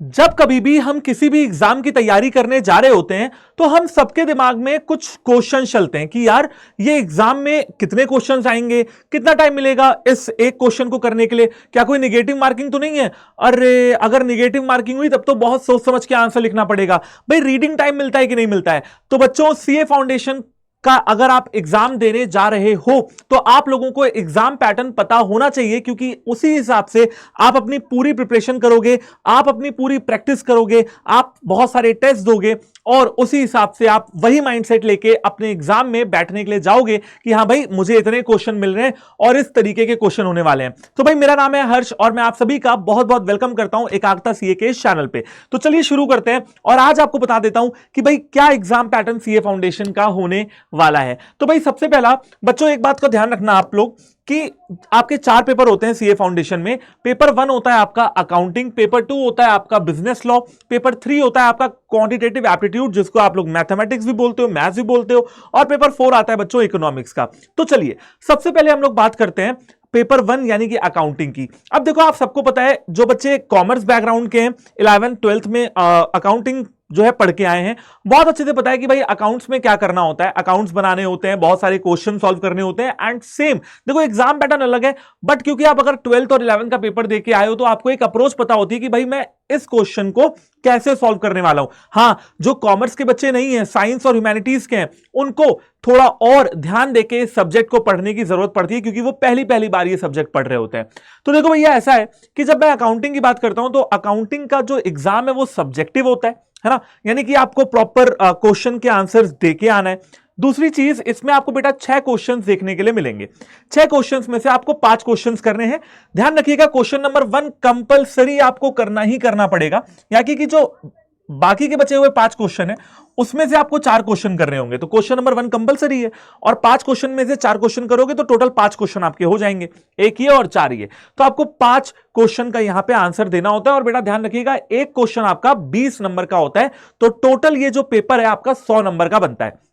जब कभी भी हम किसी भी एग्जाम की तैयारी करने जा रहे होते हैं तो हम सबके दिमाग में कुछ क्वेश्चन चलते हैं कि यार ये एग्जाम में कितने क्वेश्चंस आएंगे, कितना टाइम मिलेगा इस एक क्वेश्चन को करने के लिए, क्या कोई निगेटिव मार्किंग तो नहीं है। अरे अगर निगेटिव मार्किंग हुई तब तो बहुत सोच समझ के आंसर लिखना पड़ेगा। भाई रीडिंग टाइम मिलता है कि नहीं मिलता है। तो बच्चों सीए फाउंडेशन का अगर आप एग्जाम देने जा रहे हो तो आप लोगों को एग्जाम पैटर्न पता होना चाहिए, क्योंकि उसी हिसाब से आप अपनी पूरी प्रिपरेशन करोगे, आप अपनी पूरी प्रैक्टिस करोगे, आप बहुत सारे टेस्ट दोगे और उसी हिसाब से आप वही माइंडसेट लेके अपने एग्जाम में बैठने के लिए जाओगे कि हां भाई मुझे इतने क्वेश्चन मिल रहे हैं और इस तरीके के क्वेश्चन होने वाले हैं। तो भाई मेरा नाम है हर्ष और मैं आप सभी का बहुत बहुत वेलकम करता हूं एकाग्रता सीए के इस चैनल पे। तो चलिए शुरू करते हैं और आज आपको बता देता हूं कि भाई क्या एग्जाम पैटर्न सीए फाउंडेशन का होने वाला है। तो भाई सबसे पहला बच्चों एक बात का ध्यान रखना आप लोग कि आपके 4 पेपर होते हैं सीए फाउंडेशन में। पेपर 1 होता है आपका अकाउंटिंग, पेपर 2 होता है आपका बिजनेस लॉ, पेपर 3 होता है आपका क्वांटिटेटिव एप्टीट्यूड जिसको आप लोग मैथमेटिक्स भी बोलते हो, मैथ्स भी बोलते हो, और पेपर 4 आता है बच्चों इकोनॉमिक्स का। तो चलिए सबसे पहले हम लोग बात करते हैं पेपर 1 यानी कि अकाउंटिंग की। अब देखो आप सबको पता है जो बच्चे कॉमर्स बैकग्राउंड के हैं 11th 12th में अकाउंटिंग जो है पढ़ के आए हैं, बहुत अच्छे से पता है कि भाई अकाउंट्स में क्या करना होता है। अकाउंट्स बनाने होते हैं, बहुत सारे क्वेश्चन सॉल्व करने होते हैं एंड सेम देखो एग्जाम पैटर्न अलग है, बट क्योंकि आप अगर 12th और 11th का पेपर दे के आए हो तो आपको एक अप्रोच पता होती है कि भाई मैं इस क्वेश्चन को कैसे सॉल्व करने वाला हूं। हां, जो कॉमर्स के बच्चे नहीं है, साइंस और ह्यूमैनिटीज के हैं, उनको थोड़ा और ध्यान देके सब्जेक्ट को पढ़ने की जरूरत पड़ती है क्योंकि वो पहली पहली बार ये सब्जेक्ट पढ़ रहे होते हैं। तो देखो भैया ऐसा है कि जब मैं अकाउंटिंग की बात करता हूं तो अकाउंटिंग का जो एग्जाम है वो सब्जेक्टिव होता है ना, यानी कि आपको प्रॉपर क्वेश्चन के आंसर्स देके आना है। दूसरी चीज इसमें आपको बेटा 6 क्वेश्चंस देखने के लिए मिलेंगे। 6 क्वेश्चंस में से आपको 5 क्वेश्चंस करने हैं। ध्यान रखिएगा क्वेश्चन नंबर 1 कंपलसरी आपको करना ही करना पड़ेगा, यानी कि जो बाकी के बचे हुए 5 क्वेश्चन है उसमें से आपको 4 क्वेश्चन करने होंगे। तो क्वेश्चन नंबर 1 कंपलसरी है और 5 क्वेश्चन में से 4 क्वेश्चन करोगे तो टोटल 5 क्वेश्चन आपके हो जाएंगे, एक ये और 4 ये। तो आपको 5 क्वेश्चन का यहां पे आंसर देना होता है और बेटा ध्यान रखिएगा एक क्वेश्चन आपका 20 नंबर का होता है, तो टोटल ये जो पेपर है आपका 100 नंबर का बनता है।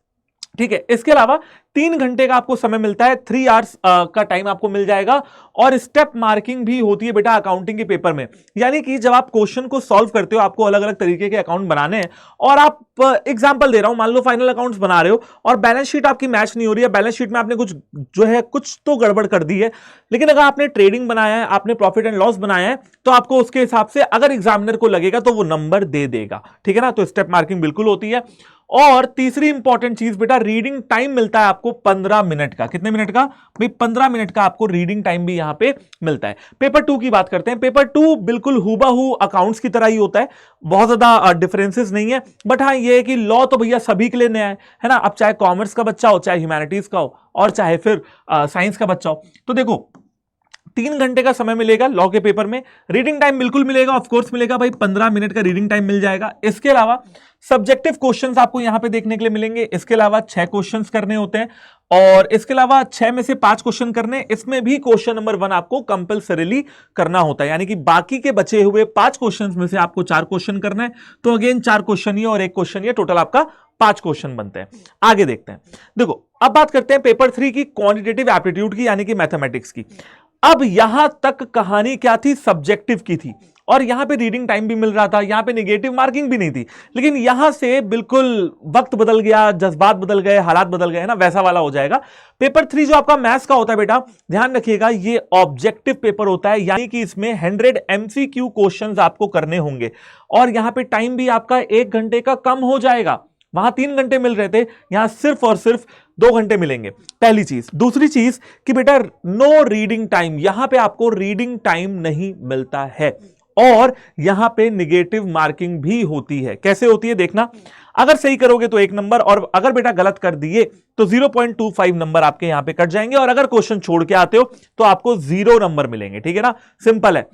ठीक है, इसके अलावा 3 घंटे का आपको समय मिलता है, 3 आवर्स का टाइम आपको मिल जाएगा और स्टेप मार्किंग भी होती है बेटा अकाउंटिंग के पेपर में। यानी कि जब आप क्वेश्चन को सॉल्व करते हो आपको अलग अलग तरीके के अकाउंट बनाने हैं और आप एग्जांपल दे रहा हूं, मान लो फाइनल अकाउंट्स बना रहे हो और बैलेंस शीट आपकी मैच नहीं हो रही है, बैलेंस शीट में आपने कुछ जो है कुछ तो गड़बड़ कर दी है, लेकिन अगर आपने ट्रेडिंग बनाया है, आपने प्रॉफिट एंड लॉस बनाया है, तो आपको उसके हिसाब से अगर एग्जामिनर को लगेगा तो वो नंबर दे देगा। ठीक है ना, तो स्टेप मार्किंग बिल्कुल होती है। और तीसरी इंपॉर्टेंट चीज बेटा रीडिंग टाइम मिलता है आपको 15 मिनट का। कितने मिनट का भाई? 15 मिनट का आपको रीडिंग टाइम भी यहां पे मिलता है। पेपर 2 की बात करते हैं। पेपर 2 बिल्कुल हूबहू अकाउंट्स की तरह ही होता है, बहुत ज्यादा डिफरेंसेस नहीं है, बट हाँ ये है कि लॉ तो भैया सभी के लिए नया है ना। अब चाहे कॉमर्स का बच्चा हो, चाहे ह्यूमैनिटीज का हो और चाहे फिर साइंस का बच्चा हो। तो देखो 3 घंटे का समय मिलेगा लॉ के पेपर में, रीडिंग टाइम बिल्कुल मिलेगा, ऑफ कोर्स मिलेगा भाई, 15 मिनट का रीडिंग टाइम मिल जाएगा। इसके अलावा सब्जेक्टिव क्वेश्चंस आपको यहां पे देखने के लिए मिलेंगे। इसके अलावा 6 क्वेश्चंस करने होते हैं और इसके अलावा 6 में से 5 क्वेश्चन करने, इसमें भी क्वेश्चन नंबर 1 आपको कंपलसरीली करना होता है, यानी कि बाकी के बचे हुए 5 क्वेश्चंस में से आपको 4 क्वेश्चन करना है। तो अगेन 4 क्वेश्चन ये और 1 क्वेश्चन ये, टोटल आपका 5 क्वेश्चन बनते हैं। आगे देखते हैं। देखो अब बात करते हैं पेपर 3 की, क्वांटिटेटिव एप्टीट्यूड की यानी कि मैथमेटिक्स की। अब यहां तक कहानी क्या थी? सब्जेक्टिव की थी और यहां पे रीडिंग टाइम भी मिल रहा था, यहां पे नेगेटिव मार्किंग भी नहीं थी, लेकिन यहां से बिल्कुल वक्त बदल गया, जज्बात बदल गए, हालात बदल गए ना, वैसा वाला हो जाएगा। पेपर 3 जो आपका मैथ्स का होता है बेटा, ध्यान रखिएगा ये ऑब्जेक्टिव पेपर होता है, यानी कि इसमें 100 MCQ क्वेश्चंस आपको करने होंगे और यहां पे टाइम भी आपका 1 घंटे का कम हो जाएगा। वहां 3 घंटे मिल रहे थे, यहां सिर्फ और सिर्फ 2 घंटे मिलेंगे, पहली चीज। दूसरी चीज कि बेटा नो रीडिंग टाइम, यहां पे आपको रीडिंग टाइम नहीं मिलता है और यहां पे निगेटिव मार्किंग भी होती है। कैसे होती है देखना, अगर सही करोगे तो 1 नंबर और अगर बेटा गलत कर दिए तो 0.25 नंबर आपके यहां पे कट जाएंगे और अगर क्वेश्चन छोड़ के आते हो तो आपको 0 नंबर मिलेंगे। ठीक है ना, सिंपल है।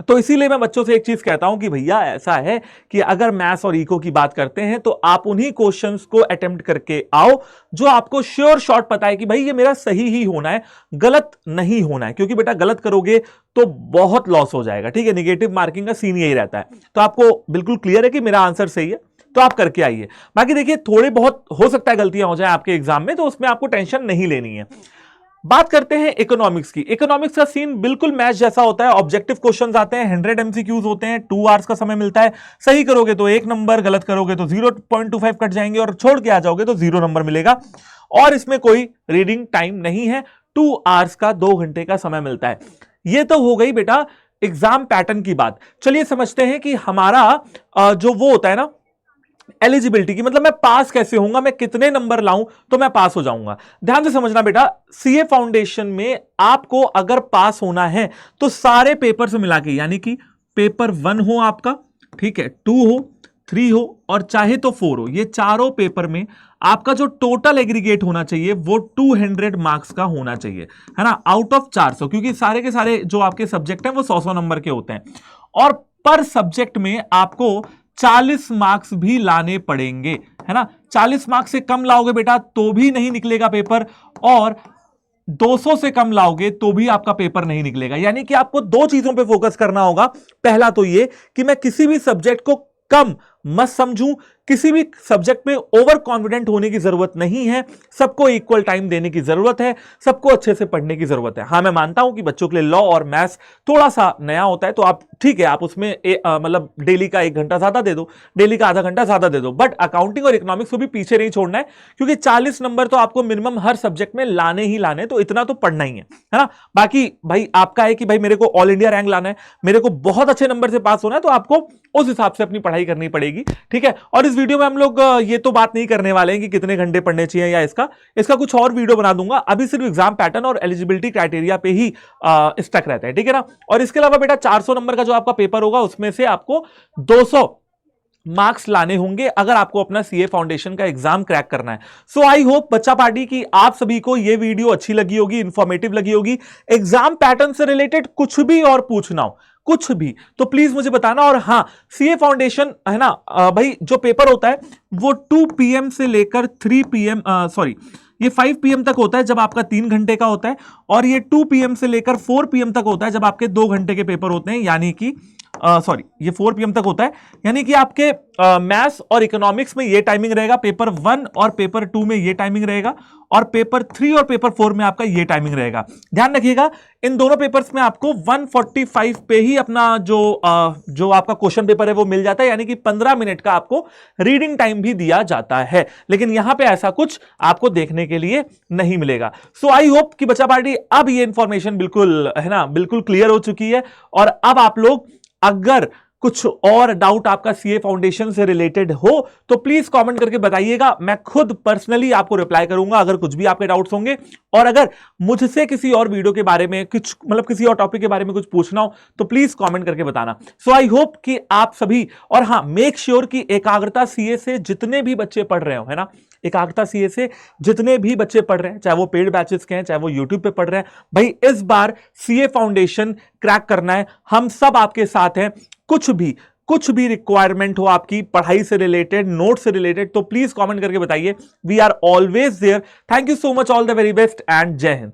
तो इसीलिए मैं बच्चों से एक चीज कहता हूं कि भैया ऐसा है कि अगर मैथ्स और इको की बात करते हैं तो आप उन्हीं क्वेश्चंस को अटेम्प्ट करके आओ जो आपको श्योर शॉट पता है कि भाई ये मेरा सही ही होना है, गलत नहीं होना है, क्योंकि बेटा गलत करोगे तो बहुत लॉस हो जाएगा। ठीक है, नेगेटिव मार्किंग का सीन यही रहता है। तो आपको बिल्कुल क्लियर है कि मेरा आंसर सही है, तो आप करके आइए। बाकी देखिए थोड़े बहुत हो सकता है गलतियां हो जाए आपके एग्जाम में, तो उसमें आपको टेंशन नहीं लेनी है। बात करते हैं इकोनॉमिक्स की। इकोनॉमिक्स का सीन बिल्कुल मैच जैसा होता है, ऑब्जेक्टिव क्वेश्चंस आते हैं, 100 एमसीक्यूज होते हैं, 2 आवर्स का समय मिलता है। सही करोगे तो 1 नंबर, गलत करोगे तो 0.25 कट जाएंगे और छोड़ के आ जाओगे तो 0 नंबर मिलेगा। और इसमें कोई रीडिंग टाइम नहीं है, 2 आवर्स का 2 घंटे का समय मिलता है। ये तो हो गई बेटा एग्जाम पैटर्न की बात। चलिए समझते हैं कि हमारा जो वो होता है ना एलिजिबिलिटी की, मतलब मैं पास कैसे होऊंगा, मैं कितने नंबर लाऊं तो मैं पास हो जाऊंगा। ध्यान से समझना बेटा, सीए फाउंडेशन में आपको अगर पास होना है तो सारे पेपर से मिला के, यानी कि पेपर 1 हो आपका, ठीक है, 2 हो, 3 हो और चाहे तो 4 हो, ये चारों पेपर में आपका जो टोटल एग्रीगेट होना चाहिए वो 200 मार्क्स का होना चाहिए, है ना, आउट ऑफ 400, क्योंकि सारे के सारे जो आपके सब्जेक्ट हैं वो 100 नंबर के होते हैं। और पर सब्जेक्ट में आपको 40 मार्क्स भी लाने पड़ेंगे, है ना। 40 मार्क्स से कम लाओगे बेटा तो भी नहीं निकलेगा पेपर, और 200 से कम लाओगे तो भी आपका पेपर नहीं निकलेगा। यानी कि आपको 2 चीजों पे फोकस करना होगा। पहला तो ये कि मैं किसी भी सब्जेक्ट को कम मत समझूं, किसी भी सब्जेक्ट में ओवर कॉन्फिडेंट होने की जरूरत नहीं है, सबको इक्वल टाइम देने की जरूरत है, सबको अच्छे से पढ़ने की जरूरत है। हां, मैं मानता हूं कि बच्चों के लिए लॉ और मैथ्स थोड़ा सा नया होता है, तो आप ठीक है, आप उसमें मतलब डेली का 1 घंटा ज्यादा दे दो, डेली का आधा घंटा ज्यादा दे दो, बट अकाउंटिंग और इकोनॉमिक्स को भी पीछे नहीं छोड़ना है, क्योंकि 40 नंबर तो आपको मिनिमम हर सब्जेक्ट में लाने ही लाने, तो इतना तो पढ़ना ही है ना। बाकी भाई आपका है कि भाई मेरे को ऑल इंडिया रैंक लाना है, मेरे को बहुत अच्छे नंबर से पास होना है, तो आपको उस हिसाब से अपनी पढ़ाई करनी पड़ेगी, ठीक है। और इस वीडियो में हम लोग ये तो बात नहीं करने वाले हैं कि कितने घंटे पढ़ने चाहिए या इसका कुछ और वीडियो बना दूंगा। अभी सिर्फ एग्जाम पैटर्न और एलिजिबिलिटी क्राइटेरिया पे ही स्टक रहता है, ठीक है ना। और इसके अलावा बेटा 400 नंबर का जो आपका पेपर होगा उसमें से आपको 200 मार्क्स लाने होंगे अगर आपको अपना सीए फाउंडेशन का एग्जाम क्रैक करना है। सो आई होप बच्चा पार्टी की आप सभी को यह वीडियो अच्छी लगी होगी, इंफॉर्मेटिव लगी होगी। एग्जाम पैटर्न से रिलेटेड कुछ भी और पूछना हो, कुछ भी, तो प्लीज मुझे बताना। और हां, सीए फाउंडेशन है ना भाई, जो पेपर होता है वो 2 PM से लेकर 3 PM सॉरी ये 5 PM तक होता है जब आपका 3 घंटे का होता है, और ये 2 PM से लेकर 4 PM तक होता है जब आपके 2 घंटे के पेपर होते हैं। यानी कि सॉरी ये 4 PM तक होता है, यानी कि आपके मैथ्स और इकोनॉमिक्स में ये टाइमिंग रहेगा, पेपर 1 और पेपर 2 में ये टाइमिंग रहेगा, और पेपर 3 और पेपर 4 में आपका ये टाइमिंग रहेगा। ध्यान रखिएगा, इन दोनों पेपर्स में आपको 145 पे ही अपना जो आपका क्वेश्चन पेपर है वो मिल जाता है, यानी कि 15 मिनट का आपको रीडिंग टाइम भी दिया जाता है। लेकिन यहां पे ऐसा कुछ आपको देखने के लिए नहीं मिलेगा। सो आई होप कि बच्चा पार्टी अब ये इंफॉर्मेशन बिल्कुल है ना, बिल्कुल क्लियर हो चुकी है। और अब आप लोग अगर कुछ और डाउट आपका सीए फाउंडेशन से रिलेटेड हो तो प्लीज कमेंट करके बताइएगा, मैं खुद पर्सनली आपको रिप्लाई करूंगा अगर कुछ भी आपके डाउट्स होंगे। और अगर मुझसे किसी और वीडियो के बारे में कुछ, मतलब किसी और टॉपिक के बारे में कुछ पूछना हो तो प्लीज कमेंट करके बताना। सो आई होप कि आप सभी, और हां मेक श्योर कि एकाग्रता सीए से जितने भी बच्चे पढ़ रहे हो, है ना, एकाग्रता सीए से जितने भी बच्चे पढ़ रहे हैं, चाहे वो पेड बैचेस के हैं, चाहे वो यूट्यूब पे पढ़ रहे हैं, भाई इस बार सीए फाउंडेशन क्रैक करना है, हम सब आपके साथ हैं। कुछ भी रिक्वायरमेंट हो आपकी पढ़ाई से रिलेटेड, नोट से रिलेटेड, तो प्लीज कमेंट करके बताइए। We are always there. Thank you so much, all the very best and जय हिंद।